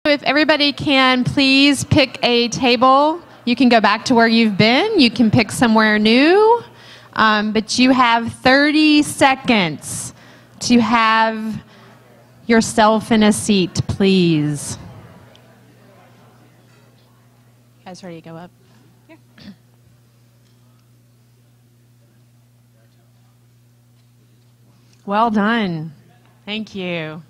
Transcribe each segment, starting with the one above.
If everybody can please pick a table. You can go back to where you've been. You can pick somewhere new. But you have 30 seconds to have yourself in a seat, please. You guys ready to go up? Yeah. Well done. Thank you.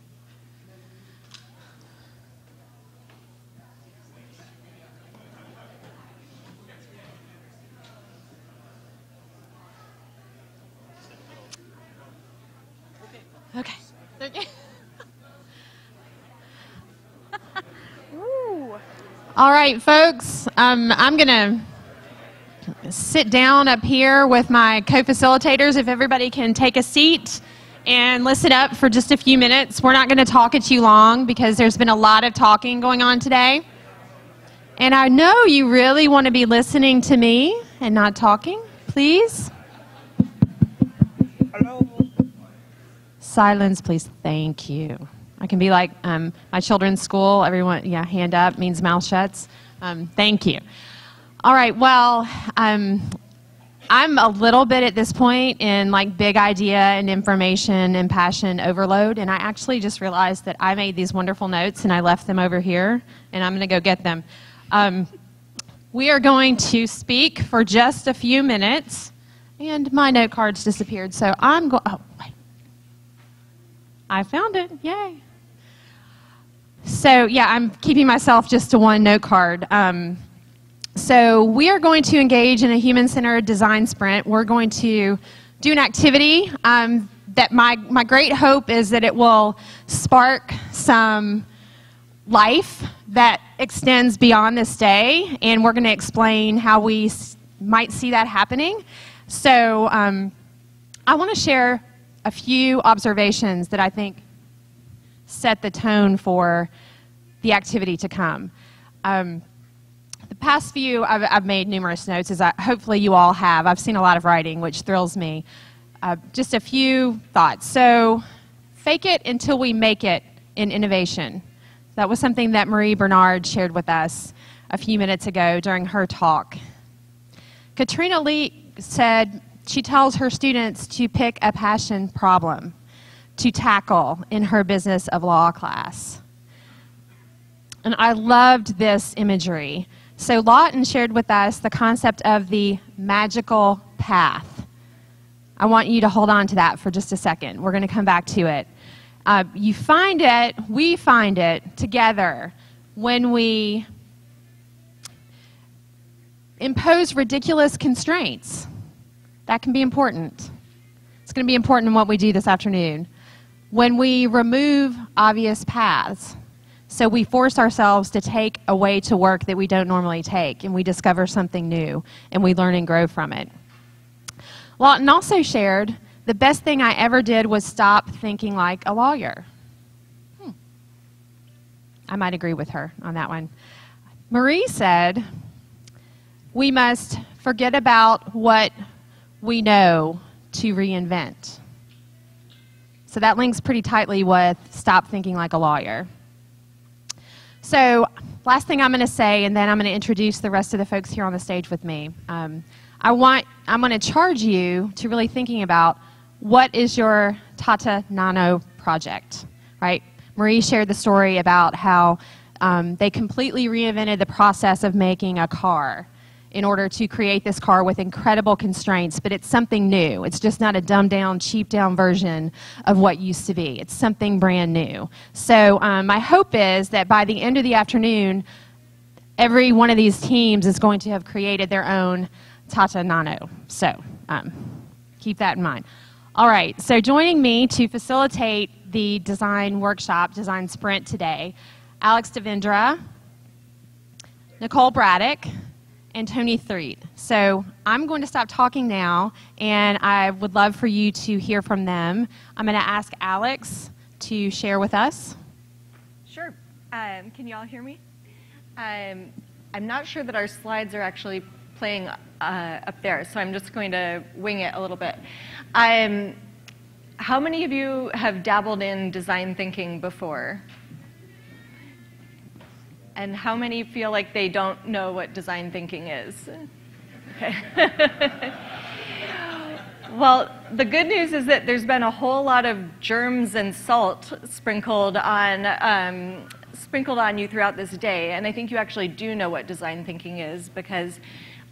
Okay. All right, folks. I'm going to sit down up here with my co-facilitators. If everybody can take a seat and listen up for just a few minutes. We're not going to talk at you long because there's been a lot of talking going on today. And I know you really want to be listening to me and not talking. Please. Hello. Silence, please. Thank you. I can be like my children's school. Everyone, yeah, hand up means mouth shuts. Thank you. All right, well, I'm a little bit at this point in like big idea and information and passion overload, and I actually just realized that I made these wonderful notes and I left them over here, and I'm going to go get them. We are going to speak for just a few minutes, and my note cards disappeared, so I'm going, oh, wait. I found it, yay. So yeah, I'm keeping myself just to one note card. So we are going to engage in a human-centered design sprint. We're going to do an activity that my great hope is that it will spark some life that extends beyond this day, and we're going to explain how we might see that happening. So I want to share a few observations that I think set the tone for the activity to come. The past few, I've made numerous notes, as hopefully you all have. I've seen a lot of writing, which thrills me. Just a few thoughts. So, fake it until we make it in innovation. That was something that Marie Bernard shared with us a few minutes ago during her talk. Katrina Lee said she tells her students to pick a passion problem to tackle in her business of law class. And I loved this imagery. So Lawton shared with us the concept of the magical path. I want you to hold on to that for just a second. We're going to come back to it. You find it, we find it together when we impose ridiculous constraints. That can be important. It's going to be important in what we do this afternoon. When we remove obvious paths, so we force ourselves to take a way to work that we don't normally take, and we discover something new, and we learn and grow from it. Lawton also shared, the best thing I ever did was stop thinking like a lawyer. I might agree with her on that one. Marie said, we must forget about what we know to reinvent. So that links pretty tightly with stop thinking like a lawyer. So last thing I'm going to say, and then I'm going to introduce the rest of the folks here on the stage with me. I'm going to charge you to really thinking about what is your Tata Nano project, right? Marie shared the story about how they completely reinvented the process of making a car in order to create this car with incredible constraints, but it's something new. It's just not a dumbed-down, cheaped-down version of what used to be. It's something brand new. So my hope is that by the end of the afternoon, every one of these teams is going to have created their own Tata Nano. So keep that in mind. All right, so joining me to facilitate the design workshop, design sprint today, Alex Devendra, Nicole Braddock, and Tony Threed. So I'm going to stop talking now, and I would love for you to hear from them. I'm going to ask Alex to share with us. Sure. Can you all hear me? I'm not sure that our slides are actually playing up there, so I'm just going to wing it a little bit. How many of you have dabbled in design thinking before? And how many feel like they don't know what design thinking is? Okay. Well, the good news is that there's been a whole lot of germs and salt sprinkled on you throughout this day, and I think you actually do know what design thinking is because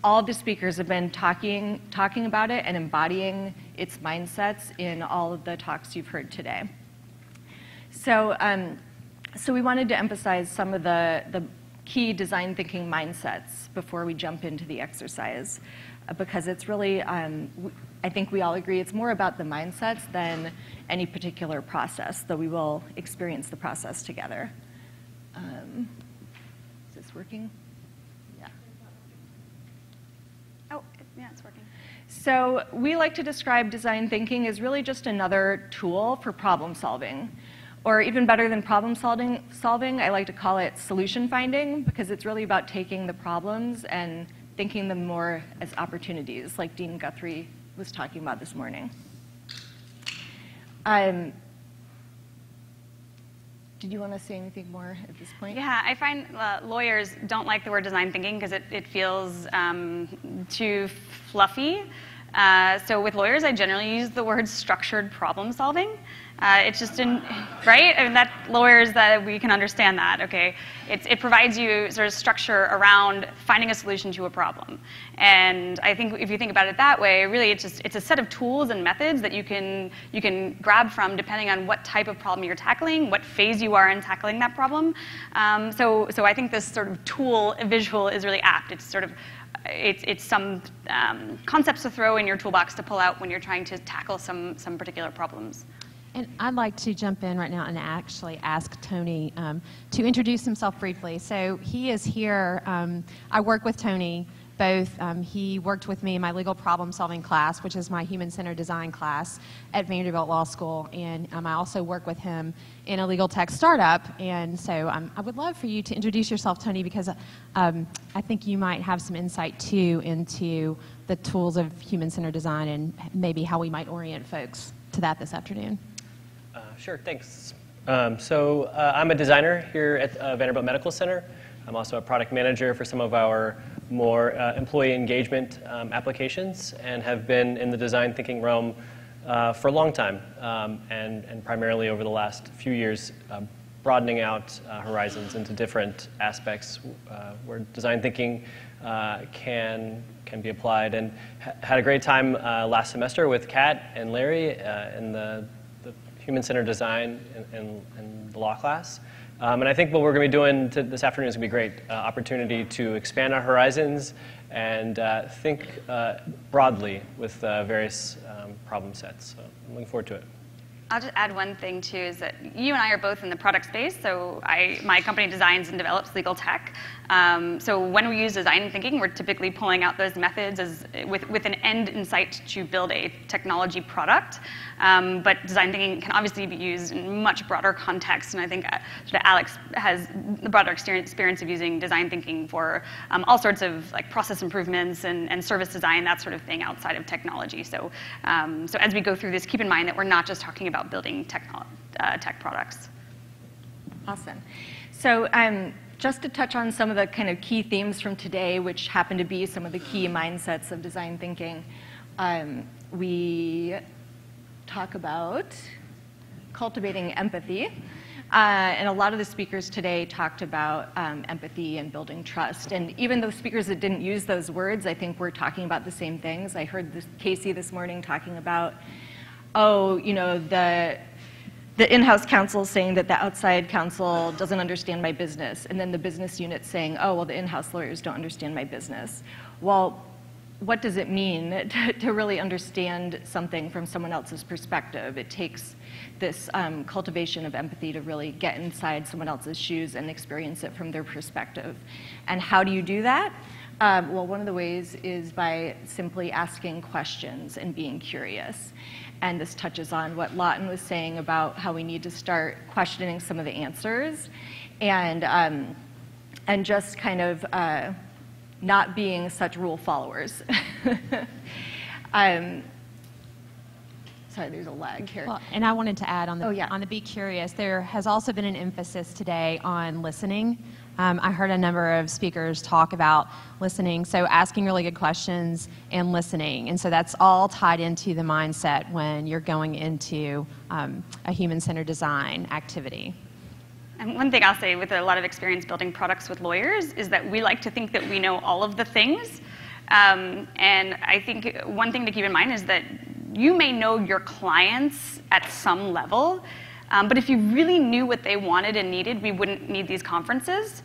all the speakers have been talking about it and embodying its mindsets in all of the talks you've heard today. So, so we wanted to emphasize some of the key design thinking mindsets before we jump into the exercise, because it's really, I think we all agree, it's more about the mindsets than any particular process, though we will experience the process together. Is this working? Yeah. Oh, yeah, it's working. So we like to describe design thinking as really just another tool for problem solving. Or even better than problem solving, I like to call it solution finding, because it's really about taking the problems and thinking them more as opportunities, like Dean Guthrie was talking about this morning. Did you want to say anything more at this point? Yeah, I find lawyers don't like the word design thinking because it feels too fluffy. So with lawyers, I generally use the word structured problem solving. It's just right? I mean, that lawyers, that we can understand that, okay? It provides you sort of structure around finding a solution to a problem. And I think if you think about it that way, really it's a set of tools and methods that you can grab from depending on what type of problem you're tackling, what phase you are in tackling that problem. So I think this sort of tool visual is really apt. It's sort of it's some concepts to throw in your toolbox to pull out when you're trying to tackle some particular problems. And I'd like to jump in right now and actually ask Tony to introduce himself briefly. So he is here. I work with Tony both. He worked with me in my legal problem solving class, which is my human-centered design class at Vanderbilt Law School. And I also work with him in a legal tech startup. And so I would love for you to introduce yourself, Tony, because I think you might have some insight, too, into the tools of human-centered design and maybe how we might orient folks to that this afternoon. Sure, thanks. I'm a designer here at Vanderbilt Medical Center. I'm also a product manager for some of our more employee engagement applications and have been in the design thinking realm for a long time and primarily over the last few years broadening out horizons into different aspects where design thinking can be applied, and had a great time last semester with Kat and Larry in the human-centered design in the law class. And I think what we're going to be doing this afternoon is going to be a great opportunity to expand our horizons and think broadly with various problem sets. So I'm looking forward to it. I'll just add one thing, too, is that you and I are both in the product space. So my company designs and develops legal tech. So when we use design thinking, we're typically pulling out those methods with an end in sight to build a technology product. But design thinking can obviously be used in much broader context. And I think Alex has the broader experience of using design thinking for all sorts of process improvements and service design, that sort of thing outside of technology. So as we go through this, keep in mind that we're not just talking about building tech products. Awesome. So just to touch on some of the kind of key themes from today, which happen to be some of the key mindsets of design thinking, we talk about cultivating empathy. And a lot of the speakers today talked about empathy and building trust. And even those speakers that didn't use those words, I think we're talking about the same things. I heard Casey this morning talking about, the in-house counsel saying that the outside counsel doesn't understand my business, and then the business unit saying, oh, well, the in-house lawyers don't understand my business. Well, what does it mean to really understand something from someone else's perspective? It takes this cultivation of empathy to really get inside someone else's shoes and experience it from their perspective. And how do you do that? Well, one of the ways is by simply asking questions and being curious. And this touches on what Lawton was saying about how we need to start questioning some of the answers and just kind of not being such rule followers. Sorry, there's a lag here. Well, and I wanted to add on the, Oh, yeah. on the be curious, there has also been an emphasis today on listening. I heard a number of speakers talk about listening, so asking really good questions and listening. And so that's all tied into the mindset when you're going into a human-centered design activity. And one thing I'll say with a lot of experience building products with lawyers is that we like to think that we know all of the things. And I think one thing to keep in mind is that you may know your clients at some level, but if you really knew what they wanted and needed, we wouldn't need these conferences.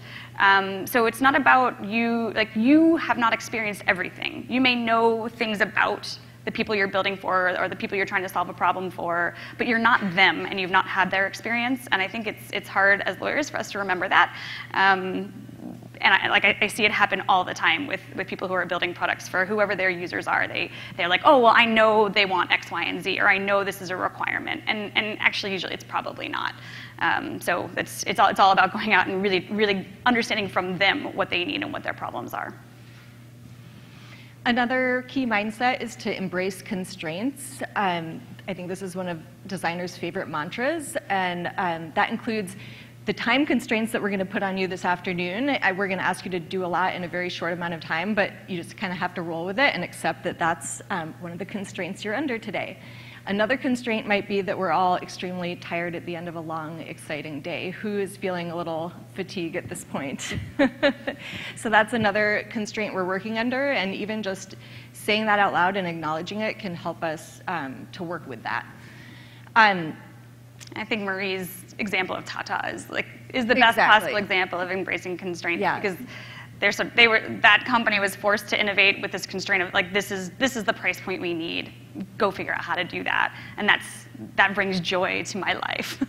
So it's not about you, like you have not experienced everything. You may know things about the people you're building for or the people you're trying to solve a problem for, but you're not them and you've not had their experience. And I think it's hard as lawyers for us to remember that. And I see it happen all the time with people who are building products for whoever their users are. They're like, oh, well, I know they want X, Y, and Z, or I know this is a requirement. And actually, usually it's probably not. So it's all about going out and really understanding from them what they need and what their problems are. Another key mindset is to embrace constraints. I think this is one of designers' favorite mantras, and that includes the time constraints that we're going to put on you this afternoon. We're going to ask you to do a lot in a very short amount of time, but you just kind of have to roll with it and accept that that's one of the constraints you're under today. Another constraint might be that we're all extremely tired at the end of a long, exciting day. Who is feeling a little fatigue at this point? So that's another constraint we're working under, and even just saying that out loud and acknowledging it can help us to work with that. I think Marie's example of Tata is the best possible example of embracing constraints, yeah. Because that company was forced to innovate with this constraint of like, this is the price point we need. Go figure out how to do that, and that brings joy to my life.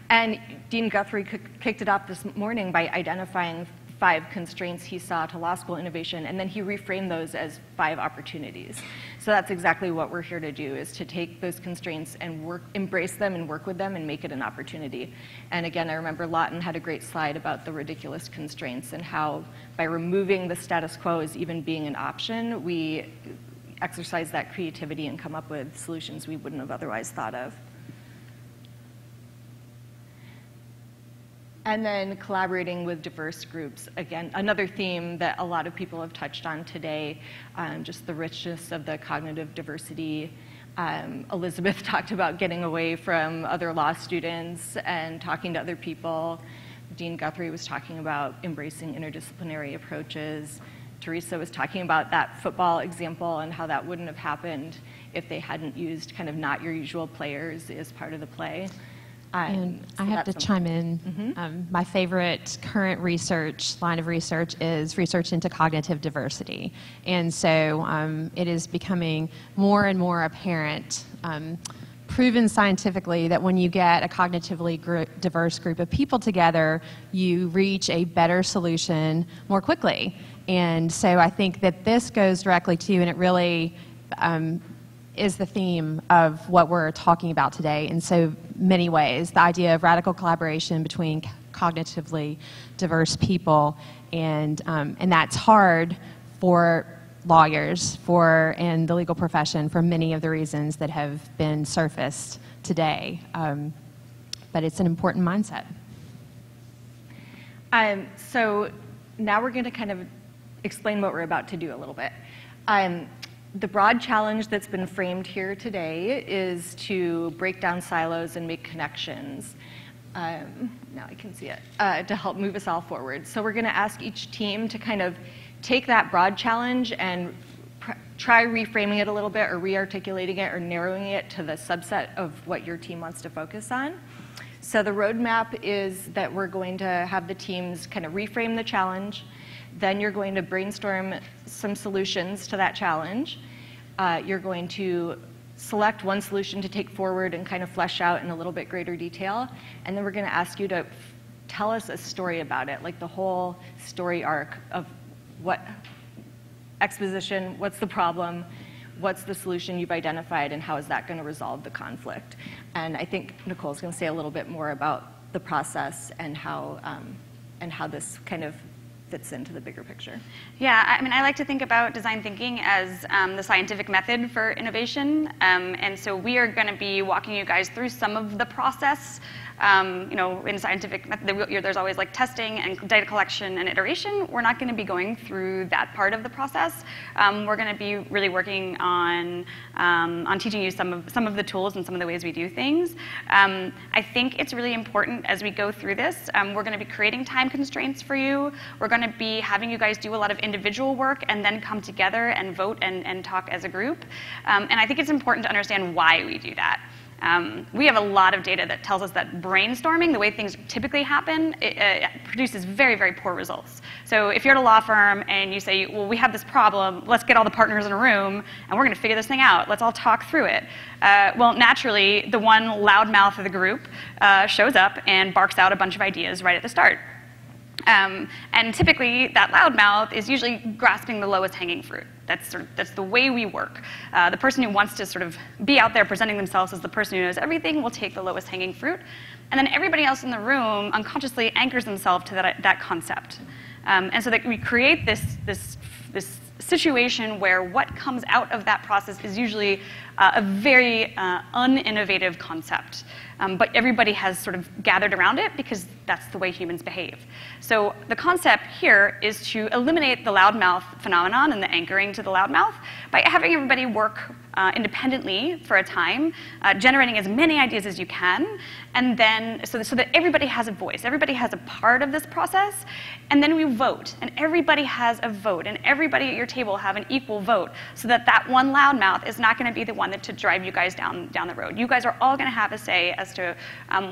And Dean Guthrie kicked it off this morning by identifying 5 constraints he saw to law school innovation, and then he reframed those as 5 opportunities. So that's exactly what we're here to do, is to take those constraints and embrace them and work with them and make it an opportunity. And again, I remember Lawton had a great slide about the ridiculous constraints and how by removing the status quo as even being an option, we exercise that creativity and come up with solutions we wouldn't have otherwise thought of. And then collaborating with diverse groups. Again, another theme that a lot of people have touched on today, just the richness of the cognitive diversity. Elizabeth talked about getting away from other law students and talking to other people. Dean Guthrie was talking about embracing interdisciplinary approaches. Teresa was talking about that football example and how that wouldn't have happened if they hadn't used kind of not your usual players as part of the play. And so I have to chime in. Mm-hmm. My favorite current line of research is research into cognitive diversity. And so it is becoming more and more apparent, proven scientifically, that when you get a cognitively diverse group of people together, you reach a better solution more quickly. And so I think that this goes directly to, and it really is the theme of what we're talking about today in so many ways, the idea of radical collaboration between cognitively diverse people, and that's hard for lawyers and the legal profession for many of the reasons that have been surfaced today, but it's an important mindset. So now we're going to kind of explain what we're about to do a little bit. The broad challenge that's been framed here today is to break down silos and make connections. Now I can see it, to help move us all forward. So we're going to ask each team to kind of take that broad challenge and try reframing it a little bit, or re-articulating it, or narrowing it to the subset of what your team wants to focus on. So the roadmap is that we're going to have the teams kind of reframe the challenge. Then you're going to brainstorm some solutions to that challenge. You're going to select one solution to take forward and kind of flesh out in a little bit greater detail. And then we're going to ask you to tell us a story about it, like the whole story arc of what exposition, what's the problem, what's the solution you've identified, and how is that going to resolve the conflict. And I think Nicole's going to say a little bit more about the process and how this kind of fits into the bigger picture. Yeah, I mean, I like to think about design thinking as the scientific method for innovation. And so we are going to be walking you guys through some of the process. You know, in scientific method, there's always like testing and data collection and iteration. We're not going to be going through that part of the process. We're going to be really working on teaching you some of the tools and some of the ways we do things. I think it's really important as we go through this. We're going to be creating time constraints for you. We're going to be having you guys do a lot of individual work and then come together and vote and talk as a group. And I think it's important to understand why we do that. We have a lot of data that tells us that brainstorming, the way things typically happen, it produces very, very poor results. So if you're at a law firm and you say, well, we have this problem, let's get all the partners in a room, and we're going to figure this thing out. Let's all talk through it. Well, naturally, the one loudmouth of the group shows up and barks out a bunch of ideas right at the start. And typically, that loudmouth is usually grasping the lowest hanging fruit. That's the way we work. The person who wants to sort of be out there presenting themselves as the person who knows everything will take the lowest hanging fruit. And then everybody else in the room unconsciously anchors themselves to that concept. And so that we create this situation where what comes out of that process is usually a very uninnovative concept. But everybody has sort of gathered around it because that's the way humans behave. So the concept here is to eliminate the loudmouth phenomenon and the anchoring to the loudmouth by having everybody work independently for a time, generating as many ideas as you can, and then so that everybody has a voice, everybody has a part of this process, and then we vote, and everybody has a vote, and everybody at your table have an equal vote, so that that one loudmouth is not going to be the one that to drive you guys down the road. You guys are all going to have a say as to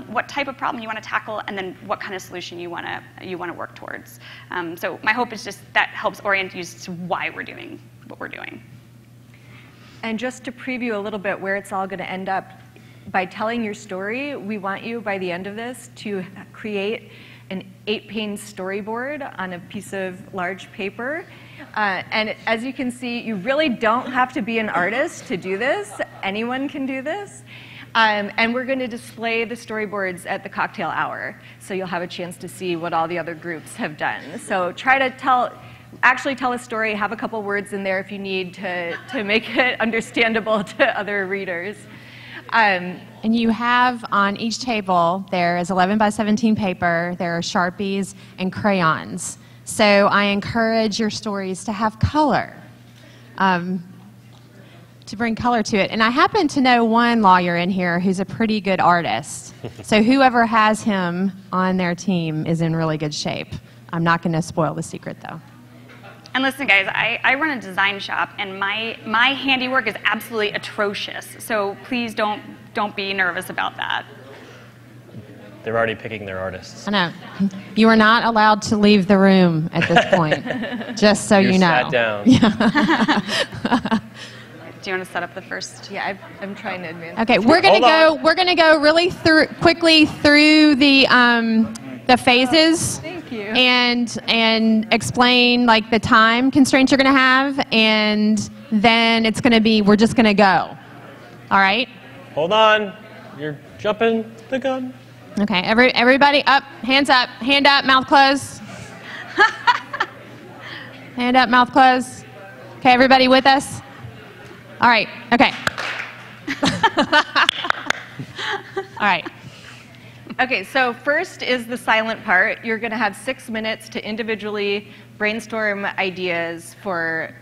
what type of problem you want to tackle, and then what kind of solution you want to work towards. So my hope is just that helps orient you to why we're doing what we're doing. And just to preview a little bit where it's all going to end up, by telling your story, we want you, by the end of this, to create an 8-page storyboard on a piece of large paper. And as you can see, you really don't have to be an artist to do this. Anyone can do this. And we're going to display the storyboards at the cocktail hour, so you'll have a chance to see what all the other groups have done. So try to actually tell a story, have a couple words in there if you need to make it understandable to other readers. And you have on each table, there is 11 by 17 paper, there are Sharpies and crayons. So I encourage your stories to have color, to bring color to it. And I happen to know one lawyer in here who's a pretty good artist. So whoever has him on their team is in really good shape. I'm not going to spoil the secret, though. And listen, guys, I run a design shop, and my handiwork is absolutely atrocious. So please don't be nervous about that. They're already picking their artists. I know. You are not allowed to leave the room at this point, just so you know. Sat down. Yeah. Do you want to set up the first? Yeah, I'm trying to advance. Okay, we're gonna go really quickly through the phases. Thank you. And explain like the time constraints you're gonna have, and then it's gonna be we're just gonna go. All right. Hold on, you're jumping the gun. Okay, everybody up, hands up, hand up, mouth closed. Hand up, mouth closed. Okay, everybody with us? All right, okay. All right. Okay, so first is the silent part. You're going to have 6 minutes to individually brainstorm ideas for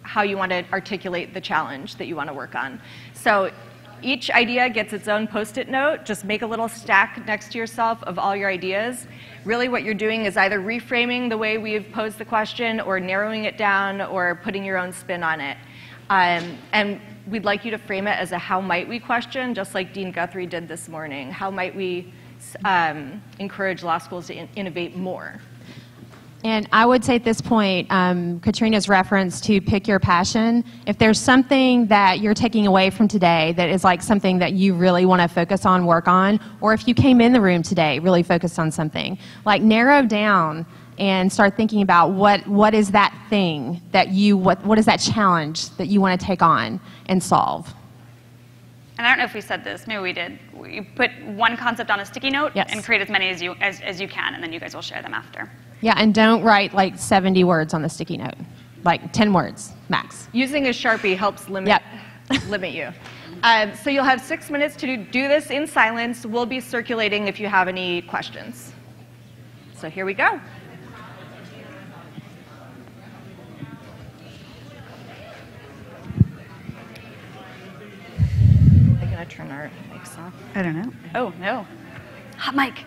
how you want to articulate the challenge that you want to work on. So each idea gets its own Post-it note. Just make a little stack next to yourself of all your ideas. Really what you're doing is either reframing the way we've posed the question, or narrowing it down, or putting your own spin on it. And we'd like you to frame it as a how might we question, just like Dean Guthrie did this morning. How might we encourage law schools to innovate more? And I would say at this point, Katrina's reference to pick your passion, if there's something that you're taking away from today that is like something that you really want to focus on, work on, or if you came in the room today, really focus on something, like narrow down and start thinking about what is that thing that what is that challenge that you want to take on and solve. And I don't know if we said this, maybe we did. You put one concept on a sticky note, yes, and create as many as you can, and then you guys will share them after. Yeah, and don't write like 70 words on the sticky note. Like 10 words, max. Using a Sharpie helps limit you. So you'll have 6 minutes to do this in silence. We'll be circulating if you have any questions. So here we go. Are they going to turn our mics off? I don't know. Oh, no. Hot mic.